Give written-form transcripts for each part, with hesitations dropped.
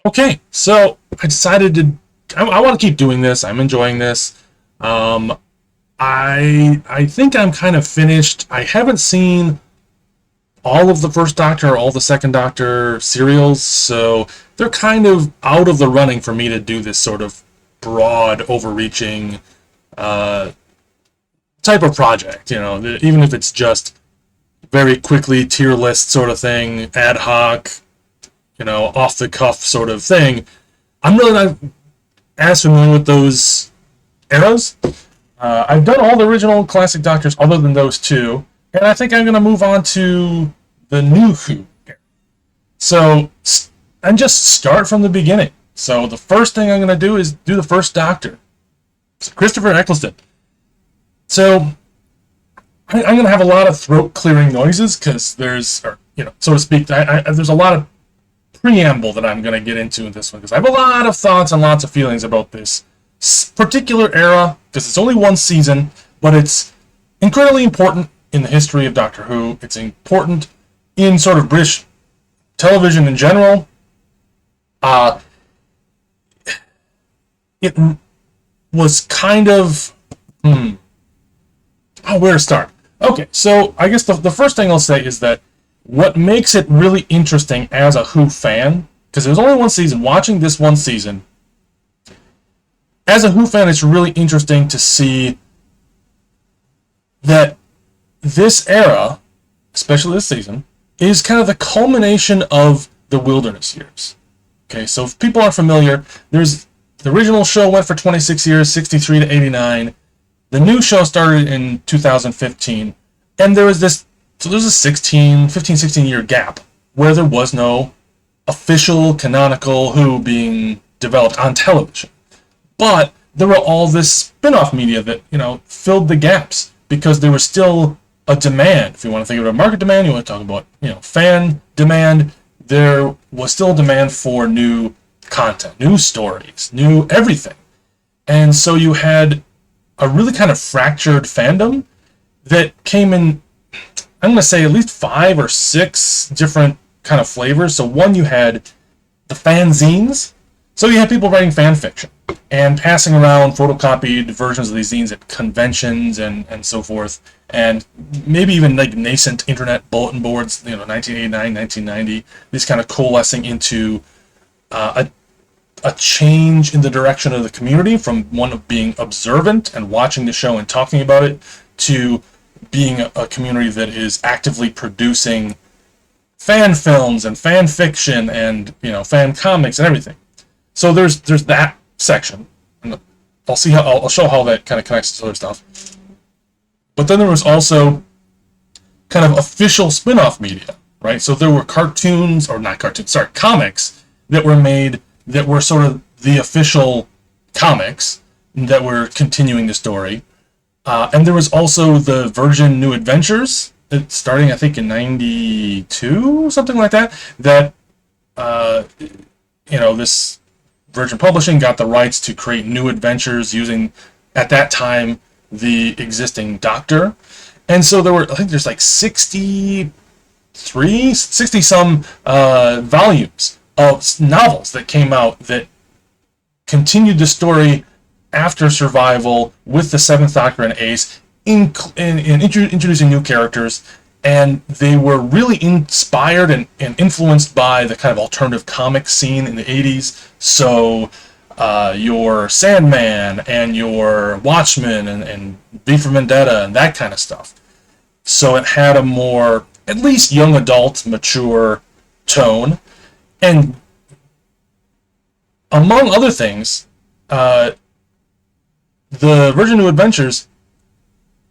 Okay, so I decided I want to keep doing this. I'm enjoying this. Um, I think I'm kind of finished. I haven't seen all of the first Doctor or all the second Doctor serials, so they're kind of out of the running for me to do this sort of broad, overreaching uh, type of project. Even if it's just very quickly tier list sort of thing, ad hoc, off the cuff sort of thing. I'm really not as familiar with those eras. I've done all the original classic Doctors other than those two, and I think I'm going to move on to the new Who. So, and just start from the beginning. So the first thing I'm going to do is do the first Doctor, Christopher Eccleston. So I'm going to have a lot of throat clearing noises because there's, so to speak, there's a lot of preamble that I'm going to get into in this one because I have a lot of thoughts and lots of feelings about this particular era because it's only one season, but it's incredibly important in the history of Doctor Who. It's important in sort of British television in general. It was kind of where to start? Okay, so I guess the first thing I'll say is that what makes it really interesting as a Who fan, because there's only one season, watching this one season, as a Who fan, it's really interesting to see that this era, especially this season, is kind of the culmination of the wilderness years. Okay, so if people aren't familiar, the original show went for 26 years, 63 to 89. The new show started in 2015, and there's a 15, 16 year gap where there was no official canonical Who being developed on television. But there were all this spin-off media that, filled the gaps because there was still a demand. If you want to think of a market demand, you want to talk about, fan demand, there was still a demand for new content, new stories, new everything. And so you had a really kind of fractured fandom that came in, I'm going to say at least 5 or 6 different kind of flavors. So one, you had the fanzines. So you had people writing fan fiction and passing around photocopied versions of these zines at conventions and so forth. And maybe even like nascent internet bulletin boards, 1989, 1990, these kind of coalescing into a change in the direction of the community from one of being observant and watching the show and talking about it to being a community that is actively producing fan films and fan fiction and fan comics and everything. So there's that section, and I'll show how that kind of connects to other stuff. But then there was also kind of official spin-off media, right? So there were comics that were made that were sort of the official comics that were continuing the story. And there was also the Virgin New Adventures, starting I think in 92, something like that, this Virgin Publishing got the rights to create new adventures using, at that time, the existing Doctor. And so there's like 60 some volumes of novels that came out that continued the story after Survival with the Seventh Doctor and Ace, in introducing new characters, and they were really inspired and influenced by the kind of alternative comic scene in the 80s. So your Sandman and your Watchmen and V for Vendetta and that kind of stuff. So it had a more, at least young adult, mature tone. And among other things, the Virgin New Adventures,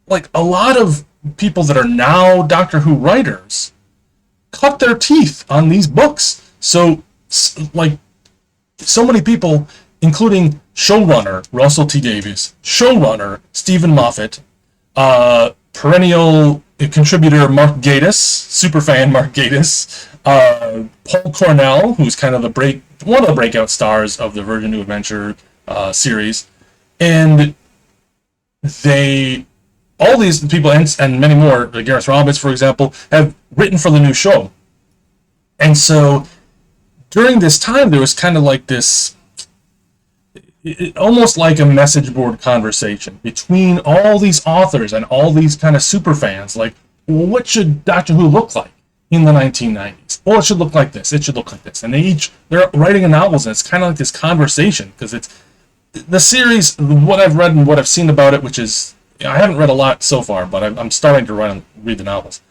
like a lot of people that are now Doctor Who writers, cut their teeth on these books. So, like, so many people, including showrunner Russell T Davies, showrunner Stephen Moffat, perennial contributor Mark Gatiss, superfan Mark Gatiss, Paul Cornell, who's kind of one of the breakout stars of the Virgin New Adventure series, and all these people and many more, like Gareth Roberts, for example, have written for the new show. And so during this time, there was kind of like this, almost like a message board conversation between all these authors and all these kind of super fans. Like, well, what should Doctor Who look like in the 1990s? Well, it should look like this. It should look like this. And they're writing novels, and it's kind of like this conversation, because it's the series, what I've read and what I've seen about it, which is, I haven't read a lot so far, but I'm starting to read the novels,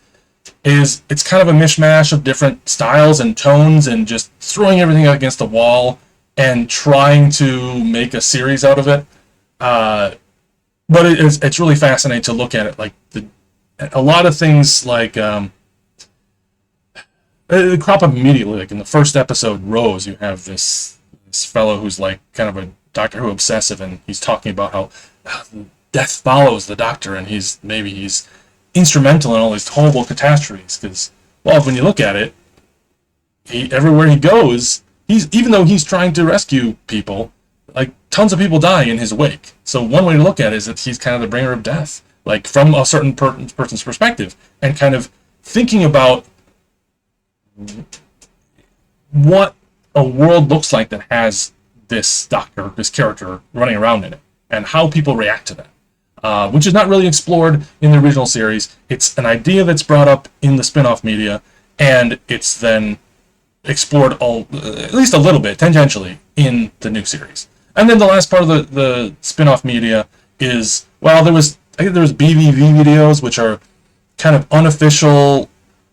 is it's kind of a mishmash of different styles and tones and just throwing everything against the wall and trying to make a series out of it. But it's really fascinating to look at it. Like a lot of things, like they crop up immediately. Like in the first episode, Rose, you have this fellow who's like kind of a Doctor Who obsessive, and he's talking about how death follows the Doctor, and he's instrumental in all these horrible catastrophes. Because, well, when you look at it, everywhere he goes, even though he's trying to rescue people, like tons of people die in his wake. So one way to look at it is that he's kind of the bringer of death, like from a certain person's perspective, and kind of thinking about what a world looks like that has this Doctor, this character running around in it, and how people react to that, which is not really explored in the original series. It's an idea that's brought up in the spin-off media, and it's then explored at least a little bit, tangentially, in the new series. And then the last part of the spin-off media is, well, I think there was BVV videos, which are kind of unofficial.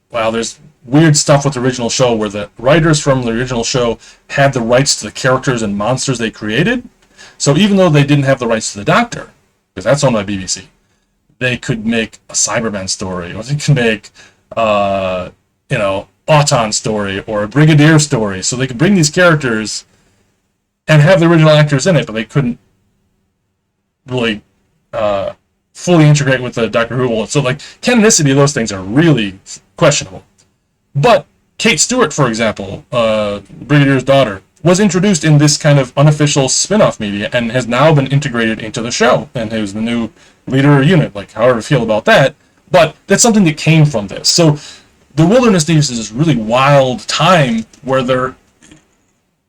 Well, there's weird stuff with the original show where the writers from the original show had the rights to the characters and monsters they created. So even though they didn't have the rights to the Doctor, because that's owned by BBC, they could make a Cyberman story, or they could make, Auton story, or a Brigadier story. So they could bring these characters and have the original actors in it, but they couldn't really fully integrate with the Doctor Who world. So, like, canonicity of those things are really questionable. But Kate Stewart, for example, Brigadier's daughter, was introduced in this kind of unofficial spin-off media and has now been integrated into the show, and who's the new leader of the unit, like, however you feel about that. But that's something that came from this. So the Wilderness Years is this really wild time where there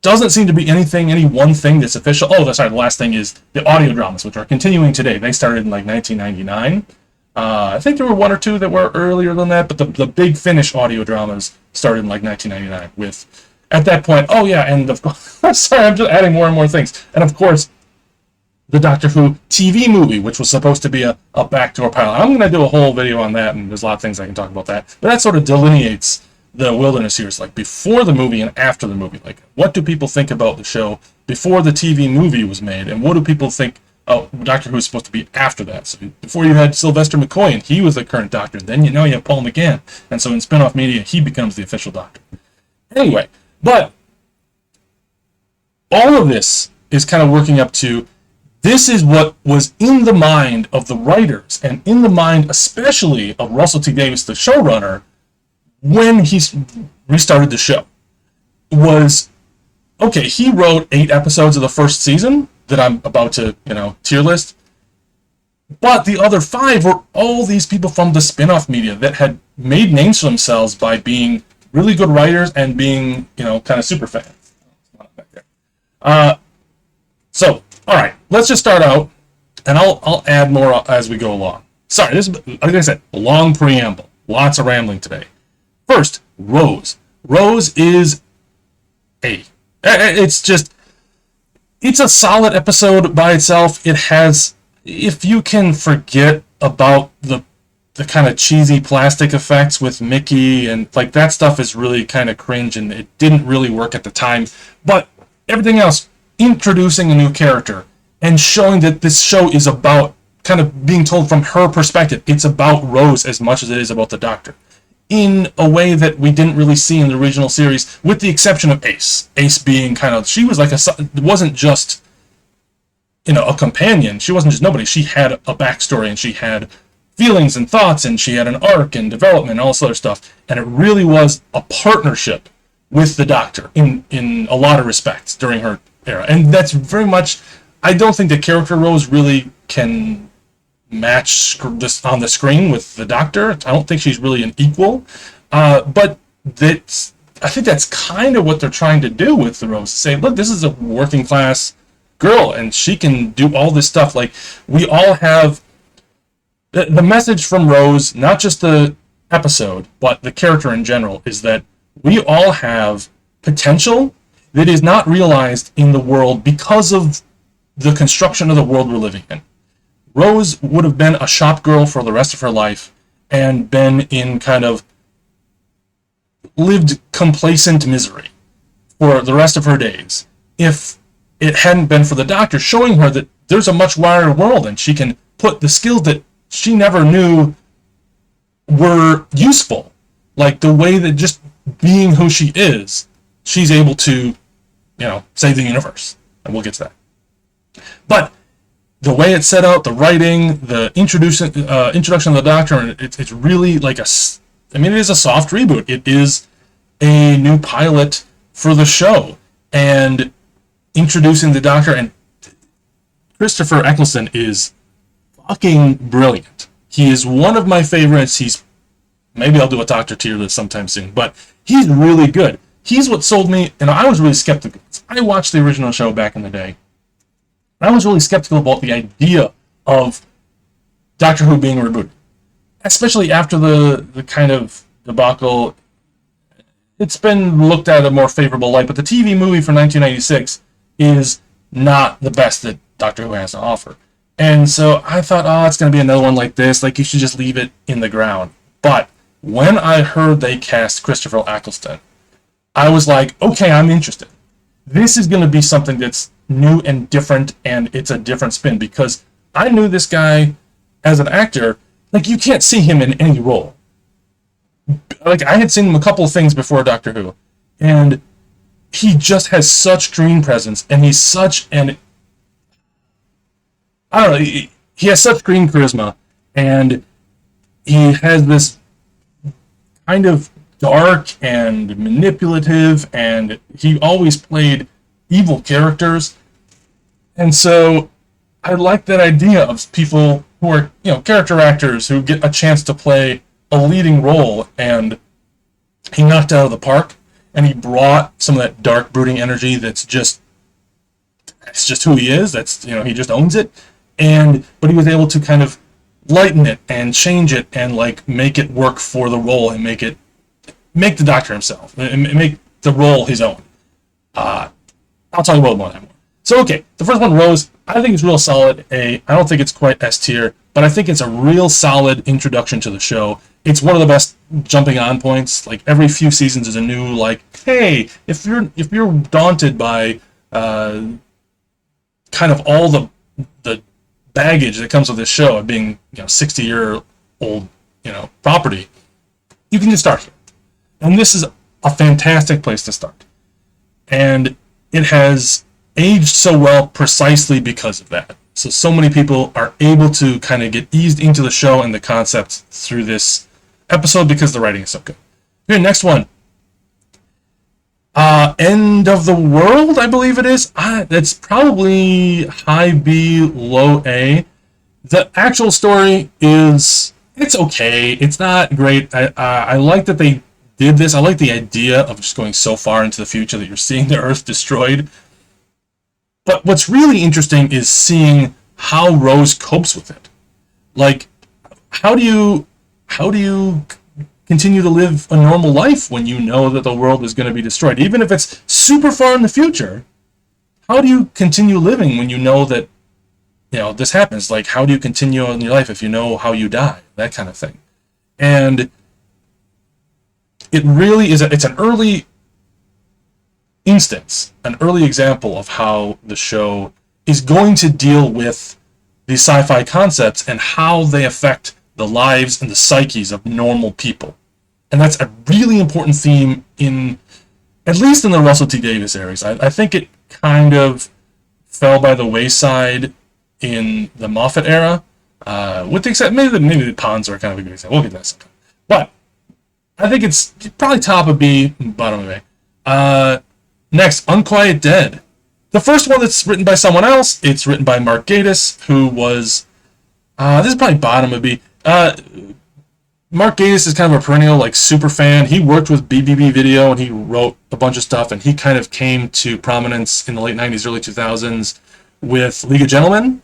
doesn't seem to be any one thing that's official. Oh, that's right, the last thing is the audio dramas, which are continuing today. They started in, like, 1999. I think there were one or two that were earlier than that, but the big Finnish audio dramas started in, like, 1999 with, at that point, oh yeah, and of course, I'm sorry, I'm just adding more and more things. And of course, the Doctor Who TV movie, which was supposed to be a backdoor pilot. I'm going to do a whole video on that, and there's a lot of things I can talk about that. But that sort of delineates the Wilderness Years, like before the movie and after the movie. Like, what do people think about the show before the TV movie was made, and what do people think Doctor Who is supposed to be after that? So before you had Sylvester McCoy, and he was the current Doctor, then you have Paul McGann, and so in spin-off media, he becomes the official Doctor. Anyway, but all of this is kind of working up to, this is what was in the mind of the writers, and in the mind especially of Russell T Davies, the showrunner, when he restarted the show. Was, okay, he wrote 8 episodes of the first season that I'm about to, tier list, but the other 5 were all these people from the spin-off media that had made names for themselves by being really good writers and being, kind of super fans. So, all right, let's just start out, and I'll add more as we go along. Sorry, this is, like I said, a long preamble. Lots of rambling today. First, Rose. Rose is it's a solid episode by itself. It has, if you can forget about the kind of cheesy plastic effects with Mickey, and like that stuff is really kind of cringe, and it didn't really work at the time. But everything else, introducing a new character and showing that this show is about kind of being told from her perspective. It's about Rose as much as it is about the Doctor, in a way that we didn't really see in the original series, with the exception of Ace. Ace being kind of, she was like wasn't just, a companion. She wasn't just nobody. She had a backstory, and she had feelings and thoughts, and she had an arc and development and all this other stuff. And it really was a partnership with the Doctor in a lot of respects during her era. And that's very much, I don't think the character Rose really can match this on the screen with the Doctor. I don't think she's really an equal, but that's, I think that's kind of what they're trying to do with the Rose. Say, look, this is a working class girl, and she can do all this stuff. Like, we all have the message from Rose, not just the episode, but the character in general, is that we all have potential that is not realized in the world because of the construction of the world we're living in. Rose would have been a shop girl for the rest of her life and been in kind of lived complacent misery for the rest of her days if it hadn't been for the Doctor showing her that there's a much wider world and she can put the skills that she never knew were useful. Like the way that just being who she is, she's able to, save the universe. And we'll get to that. But the way it's set out, the writing, the introduction of the Doctor, it's really like it is a soft reboot. It is a new pilot for the show. And introducing the Doctor, and Christopher Eccleston is fucking brilliant. He is one of my favorites. Maybe I'll do a Doctor tier list sometime soon, but he's really good. He's what sold me, and I was really skeptical. I watched the original show back in the day. I was really skeptical about the idea of Doctor Who being rebooted, especially after the kind of debacle. It's been looked at a more favorable light, but the TV movie for 1996 is not the best that Doctor Who has to offer. And so I thought, it's going to be another one like this. Like, you should just leave it in the ground. But when I heard they cast Christopher Eccleston, I was like, okay, I'm interested. This is going to be something that's new and different, and it's a different spin, because I knew this guy as an actor. Like, you can't see him in any role. Like, I had seen him a couple of things before Doctor Who, and he just has such screen presence, and he's such an, I don't know, he has such screen charisma, and he has this kind of dark and manipulative, and he always played evil characters. And so I like that idea of people who are, character actors who get a chance to play a leading role, and he knocked it out of the park, and he brought some of that dark, brooding energy that's just who he is. That's, he just owns it. But he was able to kind of lighten it and change it and like make it work for the role and make the Doctor himself and make the role his own. I'll talk about more of that more. So, okay, the first one, Rose, I think it's real solid A. I don't think it's quite S tier, but I think it's a real solid introduction to the show. It's one of the best jumping on points. Like, every few seasons is a new, like, hey, if you're daunted by kind of all the baggage that comes with this show of being 60-year-old property, you can just start here. And this is a fantastic place to start. And it has aged so well precisely because of that. So many people are able to kind of get eased into the show and the concepts through this episode because the writing is so good. Okay, next one. End of the World, I believe it is. It's probably high B, low A. The actual story it's okay. It's not great. I like that they did this. I like the idea of just going so far into the future that you're seeing the Earth destroyed. But what's really interesting is seeing how Rose copes with it. Like, how do you continue to live a normal life when you know that the world is going to be destroyed? Even if it's super far in the future, how do you continue living when you know that, this happens? Like, how do you continue in your life if you know how you die? That kind of thing. And it really is, it's an early instance, an early example of how the show is going to deal with these sci-fi concepts and how they affect the lives and the psyches of normal people. And that's a really important theme at least in the Russell T Davies series. I think it kind of fell by the wayside in the Moffat era, with the exception, maybe the Ponds are kind of a good example. We'll get to that sometime. But I think it's probably top of B, bottom of A. Next, Unquiet Dead. The first one that's written by someone else, it's written by Mark Gatiss, who was, this is probably bottom of B. Mark Gatiss is kind of a perennial like super fan. He worked with BBB Video and he wrote a bunch of stuff, and he kind of came to prominence in the late 90s, early 2000s with League of Gentlemen.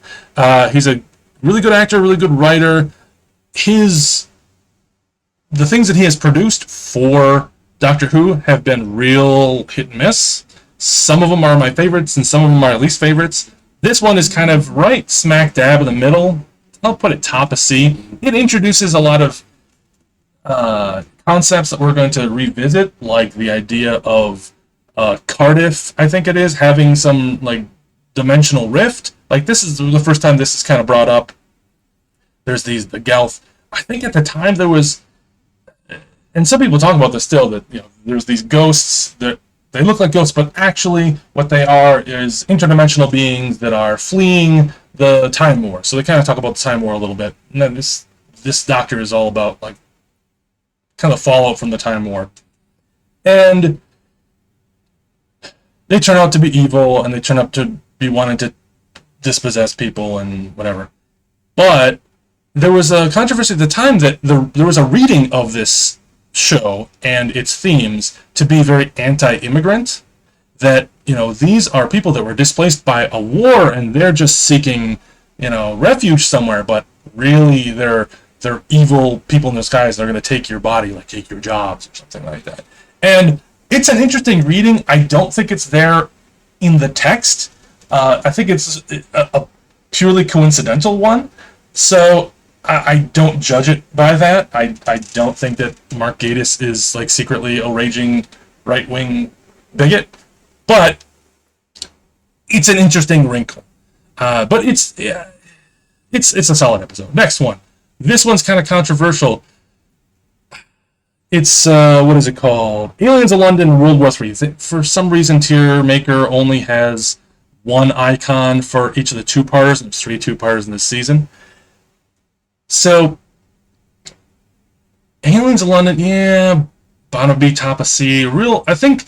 He's a really good actor, really good writer. The things that he has produced for Doctor Who have been real hit and miss. Some of them are my favorites and some of them are least favorites. This one is kind of right smack dab in the middle. I'll put it top of C. It introduces a lot of concepts that we're going to revisit, like the idea of Cardiff, I think it is, having some like dimensional rift. Like, this is the first time this is kind of brought up. There's the Gelth. I think at the time there was, and some people talk about this still, that there's these ghosts that they look like ghosts, but actually what they are is interdimensional beings that are fleeing the Time War. So they kind of talk about the Time War a little bit. And then this Doctor is all about like kind of fallout from the Time War. And they turn out to be evil, and they turn out to be wanting to dispossess people and whatever. But there was a controversy at the time that there was a reading of this show and its themes to be very anti-immigrant, that these are people that were displaced by a war and they're just seeking refuge somewhere, but really they're evil people in disguise. They're going to take your body, like take your jobs or something like that. And it's an interesting reading. I don't think it's there in the text. I think it's a purely coincidental one. So I don't judge it by that. I don't think that Mark Gatiss is like secretly a raging right-wing bigot, but it's an interesting wrinkle. But it's a solid episode. Next one. This one's kind of controversial. It's what is it called? Aliens of London, World War III. For some reason, Tier Maker only has one icon for each of the two-parters, and there's 3 two-parters in this season. So, Aliens of London, yeah, bottom B, top of C. I think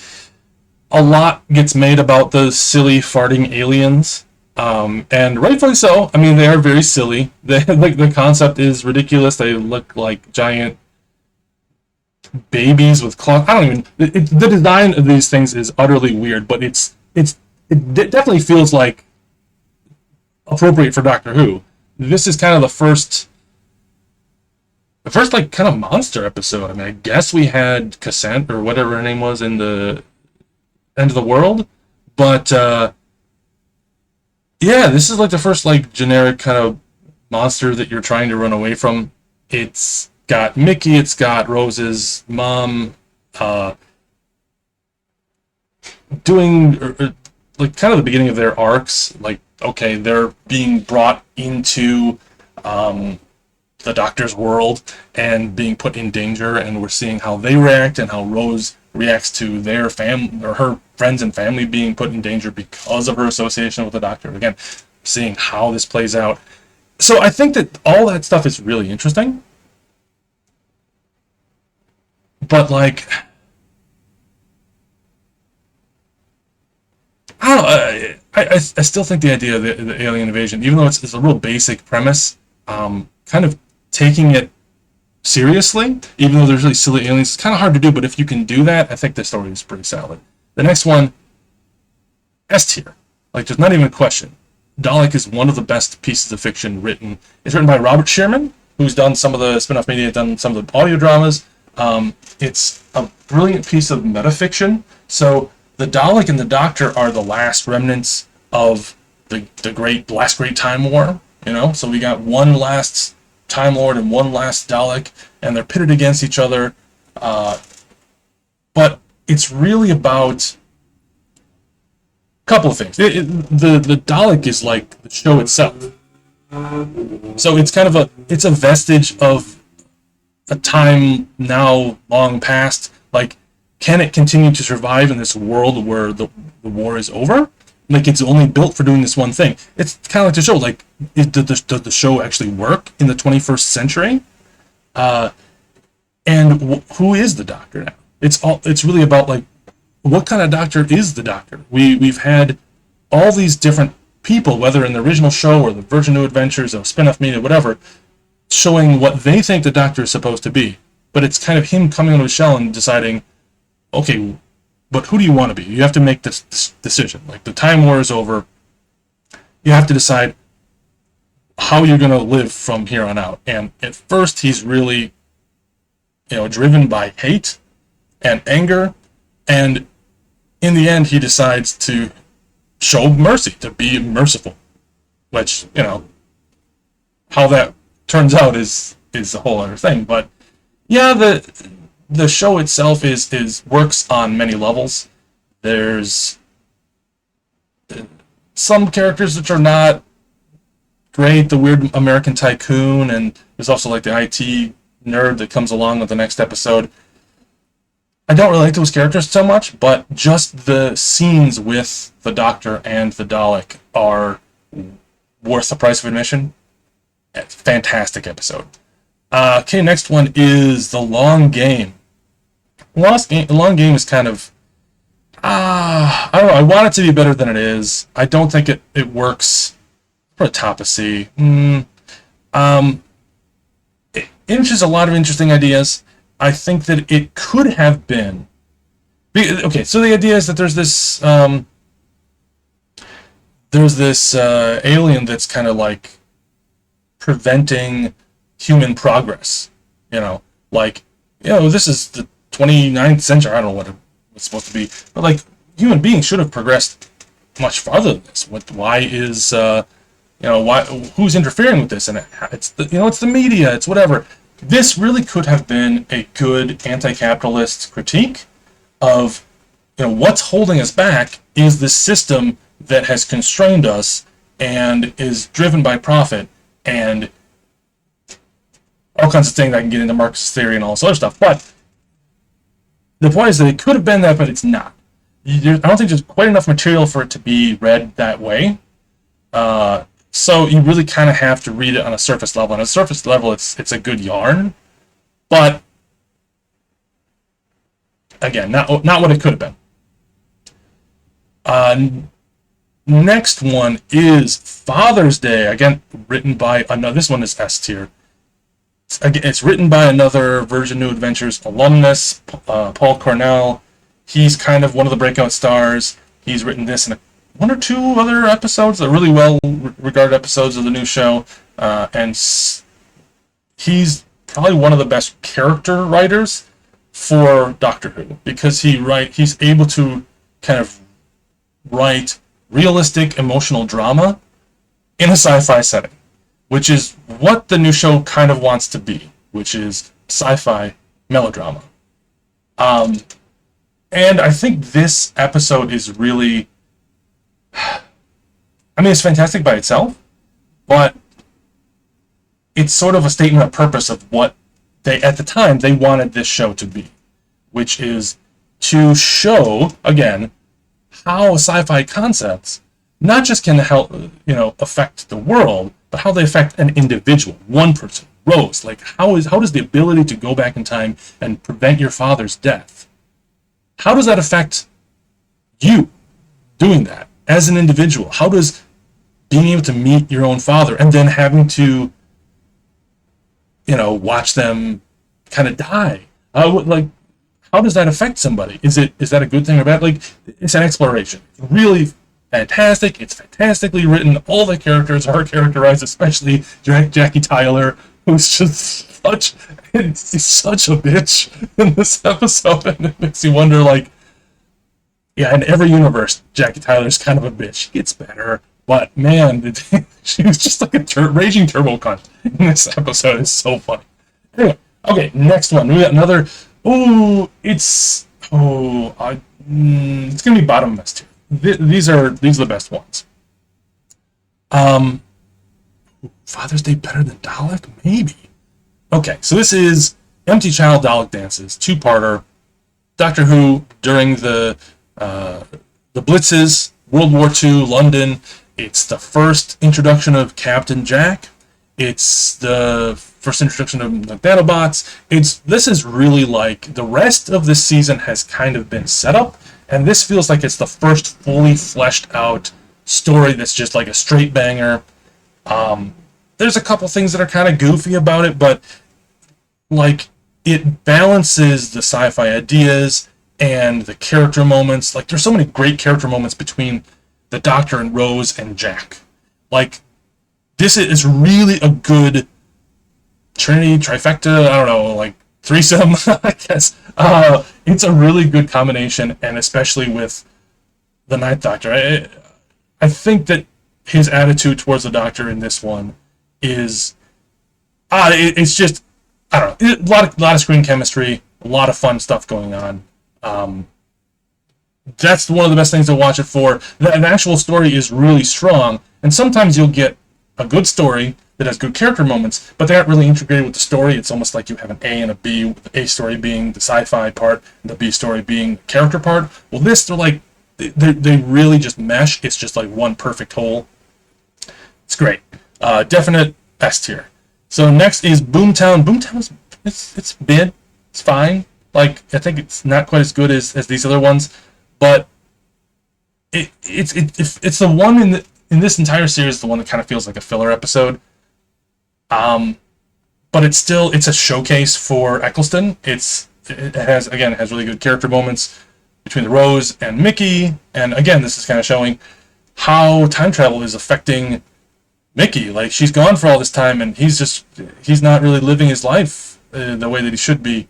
a lot gets made about the silly farting aliens, and rightfully so. I mean, they are very silly. The concept is ridiculous. They look like giant babies with claws. The design of these things is utterly weird, but it definitely feels like appropriate for Doctor Who. This is kind of the first like kind of monster episode. I mean, I guess we had Cassette or whatever her name was in the End of the World, but yeah, this is like the first like generic kind of monster that you're trying to run away from. It's got Mickey, it's got Rose's mom doing like kind of the beginning of their arcs. Like, okay, they're being brought into the Doctor's world and being put in danger, and we're seeing how they react and how Rose reacts to their family or her friends and family being put in danger because of her association with the Doctor. Again, seeing how this plays out. So I think that all that stuff is really interesting. But like, I don't know. I still think the idea of the alien invasion, even though it's a real basic premise, kind of taking it seriously, even though there's really silly aliens, it's kind of hard to do. But if you can do that, I think the story is pretty solid. The next one, S tier. Like, there's not even a question. Dalek is one of the best pieces of fiction written. It's written by Robert Sherman, who's done some of the spin-off media, done some of the audio dramas. It's a brilliant piece of metafiction. So the Dalek and the Doctor are the last remnants of the last great Time War. So we got one last Time Lord and one last Dalek, and they're pitted against each other. But it's really about a couple of things. The Dalek is like the show itself. So it's kind of a vestige of a time now long past. Like, can it continue to survive in this world where the war is over? Like, it's only built for doing this one thing. It's kind of like the show. Like, does the show actually work in the 21st century? And who is the Doctor now? It's really about, like, what kind of Doctor is the Doctor? We've had all these different people, whether in the original show or the Virgin New Adventures or spin-off media, whatever, showing what they think the Doctor is supposed to be. But it's kind of him coming out of his shell and deciding, okay, but who do you want to be? You have to make this decision. Like, the Time War is over. You have to decide how you're going to live from here on out. And at first, he's really, driven by hate and anger. And in the end, he decides to show mercy, to be merciful. Which, how that turns out is a whole other thing. But yeah, the show itself is works on many levels. There's some characters which are not great, the weird American tycoon, and there's also like the IT nerd that comes along with the next episode. I don't really like those characters so much, but just the scenes with the Doctor and the Dalek are worth the price of admission. Fantastic episode. Okay, next one is The Long Game. The Long Game is kind of... I don't know, I want it to be better than it is. I don't think it works for a top of C. It introduces a lot of interesting ideas. I think that it could have been... Okay, so the idea is that there's this alien that's kind of like preventing human progress. This is the 29th century. I don't know what it's supposed to be, but like, human beings should have progressed much farther than this. Why is who's interfering with this? And it's the media. It's whatever. This really could have been a good anti-capitalist critique of, what's holding us back is the system that has constrained us and is driven by profit and all kinds of things. I can get into Marxist theory and all this other stuff, but the point is that it could have been that, but it's not. I don't think there's quite enough material for it to be read that way. So you really kind of have to read it on a surface level. On a surface level, it's a good yarn, but again, not what it could have been. Next one is Father's Day. Again, written by another. This one is S tier. It's written by another Virgin New Adventures alumnus, Paul Cornell. He's kind of one of the breakout stars. He's written this and one or two other episodes, the really well-regarded episodes of the new show, and he's probably one of the best character writers for Doctor Who, because he's able to kind of write realistic emotional drama in a sci-fi setting, which is what the new show kind of wants to be, which is sci-fi melodrama. And I think this episode is really... it's fantastic by itself, but it's sort of a statement of purpose of what at the time, they wanted this show to be, which is to show, again, how sci-fi concepts not just can help, affect the world, but how they affect an individual, one person, Rose. Like, how does the ability to go back in time and prevent your father's death, how does that affect you doing that as an individual? How does being able to meet your own father and then having to, watch them kind of die, how does that affect somebody? Is that a good thing or bad? Like, it's an exploration. It's really fantastic. It's fantastically written. All the characters are characterized, especially Jackie Tyler, who's just such a bitch in this episode, and it makes you wonder, in every universe, Jackie Tyler's kind of a bitch. She gets better, but man, she was just like a raging turbo cunt in this episode. It's so funny. Anyway, okay, next one. We got another. It's gonna be bottom mess too. These are the best ones. Father's Day better than Dalek? Maybe. Okay, so this is Empty Child Dalek Dances, two-parter. Doctor Who during the Blitzes, World War II, London. It's the first introduction of Captain Jack. It's the first introduction of the nanobots. This is really like the rest of this season has kind of been set up, and this feels like it's the first fully fleshed out story that's just like a straight banger. there's a couple things that are kind of goofy about it, but like it balances the sci-fi ideas and the character moments. Like there's so many great character moments between the Doctor and Rose and Jack. Like this is really a good Trinity, trifecta, I don't know, like threesome, I guess. It's a really good combination, and especially with the Ninth Doctor. I think that his attitude towards the Doctor in this one is, it's just, I don't know, a lot of screen chemistry, a lot of fun stuff going on. That's one of the best things to watch it for. The actual story is really strong, and sometimes you'll get a good story that has good character moments, but they aren't really integrated with the story. It's almost like you have an A and a B, with the A story being the sci-fi part, and the B story being the character part. Well, this, they're like, they really just mesh. It's just like one perfect whole. It's great. Definite S tier. So next is Boomtown. Boomtown is it's mid. It's fine. Like I think it's not quite as good as these other ones, but it's the one in this entire series, the one that kind of feels like a filler episode. But it's a showcase for Eccleston. It has really good character moments between the Rose and Mickey, and again, this is kind of showing how time travel is affecting Mickey. Like she's gone for all this time, and he's not really living his life the way that he should be,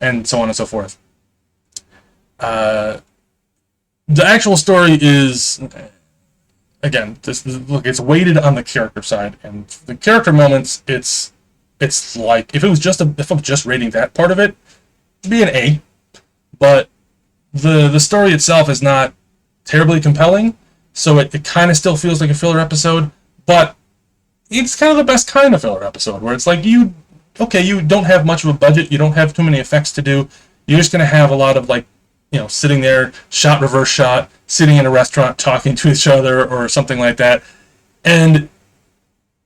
and so on and so forth. The actual story is, again, it's weighted on the character side, and the character moments, it's like if I'm just rating that part of it, it'd be an A, but the story itself is not terribly compelling, so it kind of still feels like a filler episode, but it's kind of the best kind of filler episode, where it's like you don't have much of a budget, you don't have too many effects to do, you're just going to have a lot of like, sitting there, shot, reverse shot, sitting in a restaurant talking to each other or something like that, and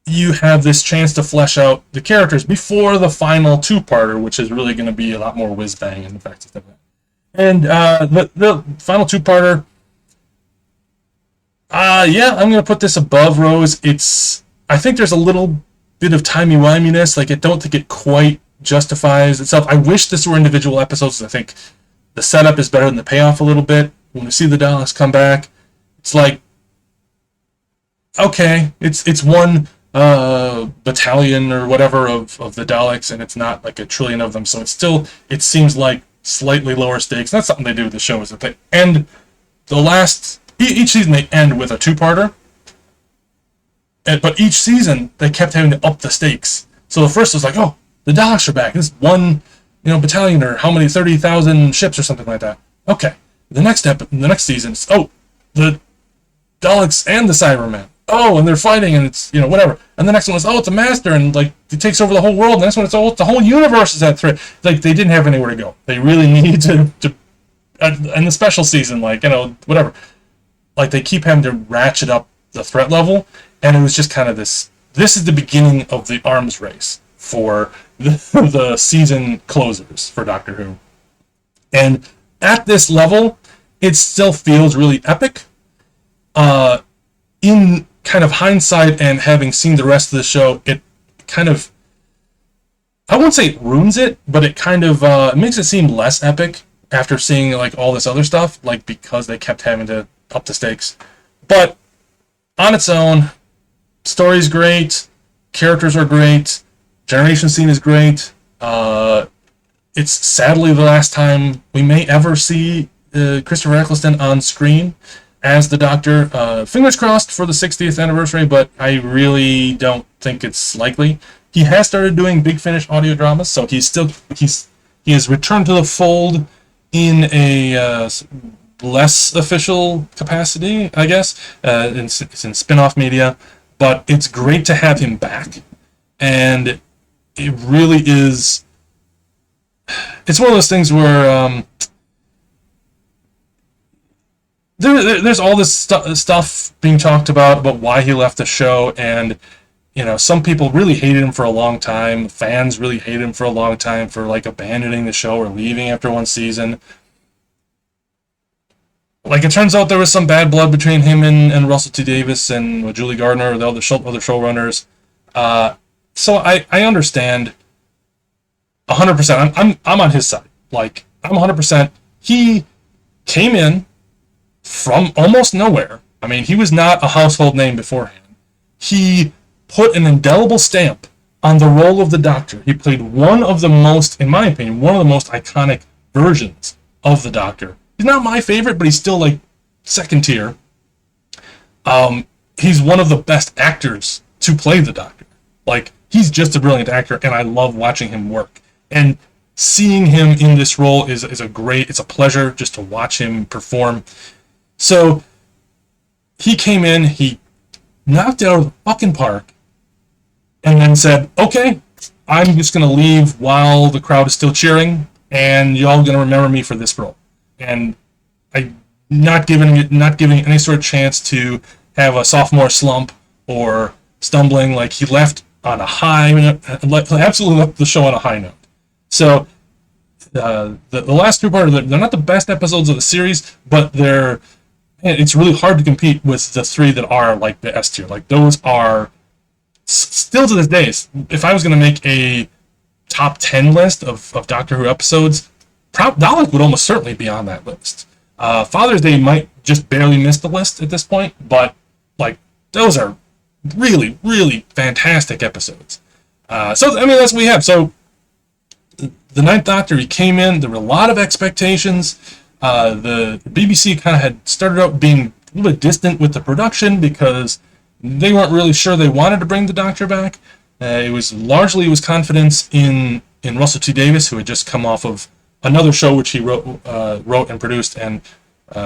you have this chance to flesh out the characters before the final two-parter, which is really going to be a lot more whiz-bang and effective than that. And the final two-parter, I'm going to put this above Rose. I think there's a little bit of timey-wiminess. Like, I don't think it quite justifies itself. I wish this were individual episodes. I think the setup is better than the payoff a little bit. When we see the Daleks come back, it's like, okay, it's one battalion or whatever of the Daleks, and it's not like a trillion of them, so it seems like slightly lower stakes. That's something they do with the show, is that they end each season they end with a two-parter, but each season they kept having to up the stakes. So the first was like, oh, the Daleks are back. This one, battalion, or how many, 30,000 ships or something like that. Okay, the next season, it's, oh, the Daleks and the Cybermen. Oh, and they're fighting, and it's, whatever. And the next one was, oh, it's a master, and, like, it takes over the whole world. And the next one, it's, oh, the whole universe is at threat. Like, they didn't have anywhere to go. They really need to in the special season, like, whatever. Like, they keep having to ratchet up the threat level, and it was just kind of this is the beginning of the arms race for the season closers for Doctor Who. And at this level, it still feels really epic. In kind of hindsight and having seen the rest of the show, it kind of, I won't say it ruins it, but it kind of makes it seem less epic after seeing like all this other stuff, like because they kept having to up the stakes. But on its own, story's great, characters are great, generation scene is great. It's sadly the last time we may ever see Christopher Eccleston on screen as the Doctor. Fingers crossed for the 60th anniversary, but I really don't think it's likely. He has started doing Big Finish audio dramas, so he has returned to the fold in a less official capacity, I guess. It's in spin-off media, but it's great to have him back, and it really is. It's one of those things where there's all this stuff being talked about why he left the show, and some people really hated him for a long time. Fans really hated him for a long time for like abandoning the show or leaving after one season. Like, it turns out there was some bad blood between him and Russell T Davies and Julie Gardner, or the other showrunners. So I understand 100%. I'm on his side. Like, I'm 100%. He came in from almost nowhere. I mean, he was not a household name beforehand. He put an indelible stamp on the role of the Doctor. He played one of the most, in my opinion, one of the most iconic versions of the Doctor. He's not my favorite, but he's still like second tier. He's one of the best actors to play the Doctor. Like, he's just a brilliant actor, and I love watching him work. And seeing him in this role is it's a pleasure just to watch him perform. So he came in, he knocked it out of the fucking park, and then said, okay, I'm just going to leave while the crowd is still cheering, and y'all going to remember me for this role. And I not giving any sort of chance to have a sophomore slump or stumbling. Like, he left on a high, absolutely left the show on a high note. So the last two parts, they're not the best episodes of the series, but it's really hard to compete with the three that are like the S tier. Like, those are still to this day. If I was going to make a top 10 list of Doctor Who episodes, Dalek would almost certainly be on that list. Father's Day might just barely miss the list at this point, but like, those are really, really fantastic episodes. So, I mean, that's what we have. So, the Ninth Doctor, he came in, there were a lot of expectations. The BBC kind of had started out being a little bit distant with the production because they weren't really sure they wanted to bring the Doctor back. It was confidence in Russell T Davies, who had just come off of another show which he wrote and produced, and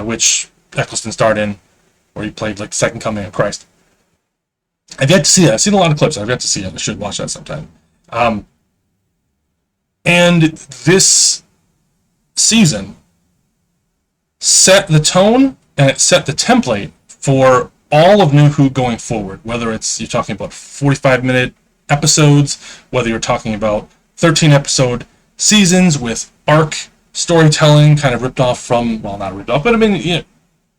which Eccleston starred in, where he played like the Second Coming of Christ. I've yet to see it. I've seen a lot of clips. I've yet to see it. I should watch that sometime. And this season set the tone, and it set the template for all of New Who going forward, whether you're talking about 45-minute episodes, whether you're talking about 13-episode seasons with arc storytelling, kind of ripped off from, well, not ripped off, but I mean,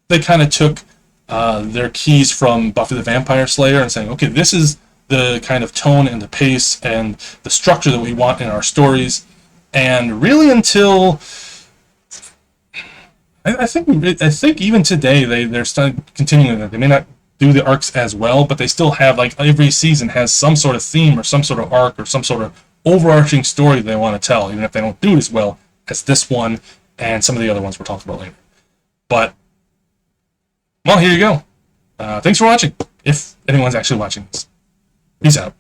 they kind of took their keys from Buffy the Vampire Slayer and saying, okay, this is the kind of tone and the pace and the structure that we want in our stories. And really, until I think even today they're still continuing that. They may not do the arcs as well, but they still have, like, every season has some sort of theme or some sort of arc or some sort of overarching story they want to tell, even if they don't do it as well as this one and some of the other ones we'll talk about later. But, well, here you go. Thanks for watching, if anyone's actually watching this. Peace out.